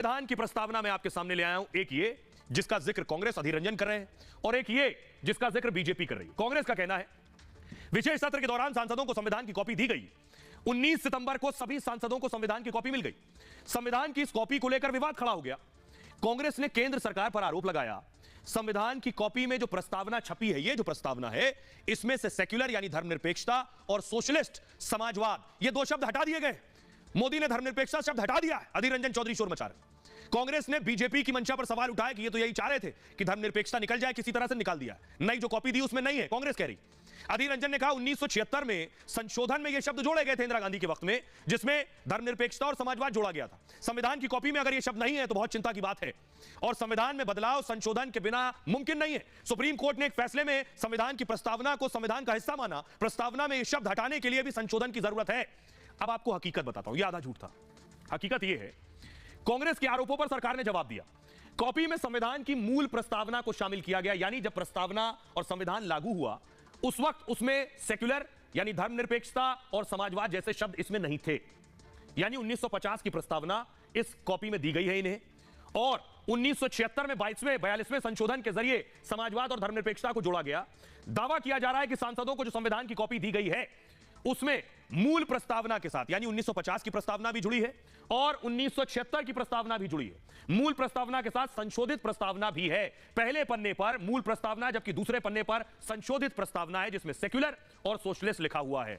संविधान की प्रस्तावना मैं आपके सामने ले आया हूं, एक ये जिसका जिक्र कांग्रेस अधीर रंजन कर रहे हैं और एक ये जिसका जिक्र बीजेपी कर रही है। कांग्रेस का कहना है विशेष सत्र के दौरान सांसदों को संविधान की कॉपी दी गई। 19 सितंबर को सभी सांसदों को संविधान की कॉपी मिल गई। संविधान की इस कॉपी को लेकर विवाद खड़ा हो गया। कांग्रेस ने केंद्र सरकार पर आरोप लगाया संविधान की कॉपी में जो प्रस्तावना छपी है, ये जो प्रस्तावना है, इसमें से सेक्युलर यानी धर्मनिरपेक्षता और सोशलिस्ट समाजवाद ये दो शब्द हटा दिए गए। मोदी ने धर्मनिरपेक्षता शब्द हटा दिया। अधीर रंजन चौधरी शोर मचा रहे। कांग्रेस ने बीजेपी की मंशा पर सवाल उठाया कि ये तो यही चाह रहे थे कि धर्मनिरपेक्षता निकल जाए, किसी तरह से निकाल दिया। नई जो कॉपी दी उसमें नहीं है, कांग्रेस कह रही। अधीर रंजन ने कहा 1976 में संशोधन में ये शब्द जोड़े गए थे इंदिरा गांधी के वक्त में, जिसमें धर्मनिरपेक्षता और समाजवाद जोड़ा गया था। संविधान की कॉपी में अगर ये शब्द नहीं है तो बहुत चिंता की बात है और संविधान में बदलाव संशोधन के बिना मुमकिन नहीं है। सुप्रीम कोर्ट ने एक फैसले में संविधान की प्रस्तावना को संविधान का हिस्सा माना। प्रस्तावना में ये शब्द हटाने के लिए भी संशोधन की जरूरत है। अब आपको हकीकत बताता हूं, यह आधा झूठ था। हकीकत यह है कांग्रेस के आरोपों पर सरकार ने जवाब दिया। कॉपी में संविधान की मूल प्रस्तावना को शामिल किया गया, यानी जब प्रस्तावना और संविधान लागू हुआ उस वक्त उसमें सेक्युलर यानी धर्मनिरपेक्षता और समाजवाद जैसे शब्द इसमें नहीं थे। यानी 1950 की प्रस्तावना इस कॉपी में दी गई है इन्हें और 1976 में 42वें संशोधन के जरिए समाजवाद और धर्मनिरपेक्षता को जोड़ा गया। दावा किया जा रहा है कि सांसदों को जो संविधान की कॉपी दी गई है उसमें मूल प्रस्तावना के साथ यानी 1950 की प्रस्तावना भी जुड़ी है और 1976 की प्रस्तावना भी जुड़ी है। मूल प्रस्तावना के साथ संशोधित प्रस्तावना भी है। पहले पन्ने पर मूल प्रस्तावना जबकि दूसरे पन्ने पर संशोधित प्रस्तावना है जिसमें सेक्युलर और सोशलिस्ट लिखा हुआ है।